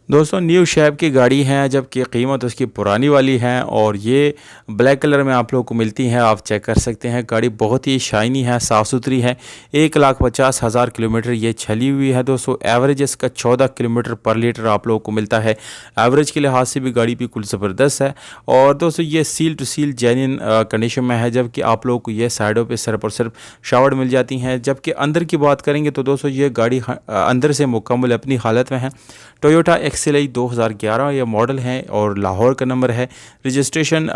दोस्तों new shape की गाड़ी है, जबकि कीमत उसकी पुरानी वाली है और ये ब्लैक कलर में आप लोगों को मिलती है। आप चेक कर सकते हैं, गाड़ी बहुत ही शाइनी है, साफ़ सुथरी है। 1,50,000 किलोमीटर ये चली हुई है दोस्तों। एवरेज इसका 14 किलोमीटर पर लीटर आप लोगों को मिलता है। एवरेज के लिहाज से भी गाड़ी बिल्कुल ज़बरदस्त है। और दोस्तों ये seal to seal genuine condition में है, जबकि आप लोगों को ये साइडों पर सिर्फ और सिर्फ शावर्ड मिल जाती हैं। जबकि अंदर की बात करेंगे तो दोस्तों ये गाड़ी अंदर से मुकम्मल अपनी हालत में है। टोयोटा एक्सएलआई 2011 ये मॉडल है और लाहौर का नंबर है। रजिस्ट्रेशन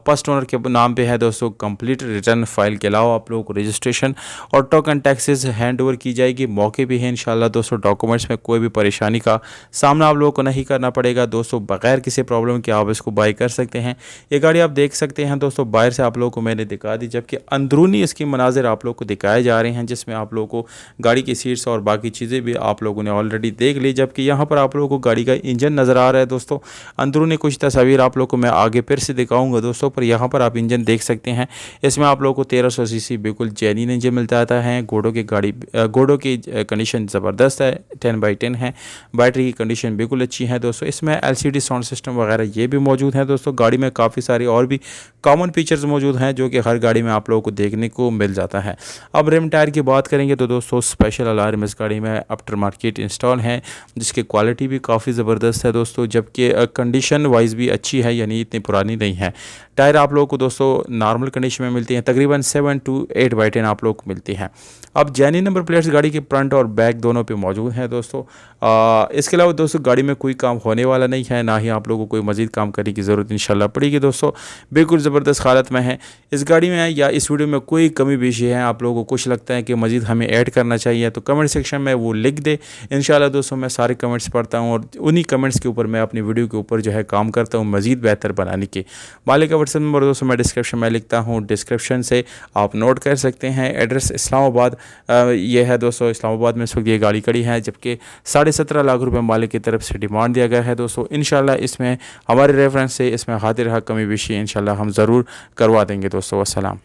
फर्स्ट ओनर के नाम पे है दोस्तों। कंप्लीट रिटर्न फाइल के अलावा आप लोगों को रजिस्ट्रेशन और टोकन टैक्सेस हैंड ओवर की जाएगी। मौके भी है इंशाल्लाह दोस्तों। डॉक्यूमेंट्स में कोई भी परेशानी का सामना आप लोगों को नहीं करना पड़ेगा दोस्तों। बगैर किसी प्रॉब्लम के आप इसको बाई कर सकते हैं। ये गाड़ी आप देख सकते हैं दोस्तों। बाहर से आप लोगों को मैंने दिखा दी, जबकि अंदरूनी इसकी मनाजिर आप लोगों को दिखाए जा रहे हैं, जिसमें आप लोगों को गाड़ी की सीट्स और बाकी चीज़ें भी आप लोगों ने ऑलरेडी देख ली। जबकि यहाँ पर आप लोगों को गाड़ी का इंजन नज़र आ रहा है दोस्तों। अंदरूनी कुछ तस्वीर आप लोगों को मैं आगे फिर से दिखाऊंगा दोस्तों। पर यहाँ पर आप इंजन देख सकते हैं। इसमें आप लोगों को 1300 सीसी बिल्कुल जेन्युइन इंजन मिल जाता है। घोड़ों की कंडीशन ज़बरदस्त है, 10/10 है। बैटरी की कंडीशन बिल्कुल अच्छी है दोस्तों। इसमें LCD साउंड सिस्टम वगैरह ये भी मौजूद है दोस्तों। गाड़ी में काफ़ी सारी और भी कॉमन फीचर्स मौजूद हैं, जो कि हर गाड़ी में आप लोगों को देखने को मिल जाता है। अब रिम टायर की बात करेंगे तो दोस्तों स्पेशल अलार्म इस गाड़ी में आफ्टर मार्केट इंस्टॉल है, जिसकी क्वालिटी भी काफ़ी ज़बरदस्त है दोस्तों। जबकि कंडीशन वाइज भी अच्छी है, यानी इतनी पुरानी नहीं है। टायर आप लोगों को दोस्तों नॉर्मल कंडीशन में मिलती हैं, तकरीबन 7 to 8/10 आप लोगों को मिलती हैं। अब जेन्युइन नंबर प्लेट्स गाड़ी के फ्रंट और बैक दोनों पे मौजूद हैं दोस्तों। इसके अलावा दोस्तों गाड़ी में कोई काम होने वाला नहीं है, ना ही आप लोगों को कोई मज़ीद काम करने की ज़रूरत इंशाल्लाह पड़ेगी दोस्तों। बिल्कुल ज़बरदस्त हालत में है। इस गाड़ी में या इस वीडियो में कोई कमी पेशी है, आप लोगों को कुछ लगता है कि मज़ीद हमें ऐड करना चाहिए, तो कमेंट सेक्शन में वो लिख दे। इंशाल्लाह दोस्तों मैं सारे कमेंट्स पढ़ता हूँ और उन्हीं कमेंट्स के ऊपर मैं अपनी वीडियो के ऊपर जो है काम करता हूँ मज़ीद बेहतर बनाने के। मालिक का व्हाट्सएप नंबर दोस्तों मैं डिस्क्रिप्शन में लिखता हूँ, डिस्क्रिप्शन से आप नोट कर सकते हैं। एड्रेस इस्लामाबाद ये है दोस्तों। इस्लामाबाद में इस वक्त ये गाड़ी खड़ी है, जबकि 17.5 लाख रुपए मालिक की तरफ से डिमांड दिया गया है दोस्तों। इंशाल्लाह इसमें हमारे रेफरेंस से इसमें हाजिर कमी बेशी इंशाल्लाह हम ज़रूर करवा देंगे दोस्तों। अस्सलाम।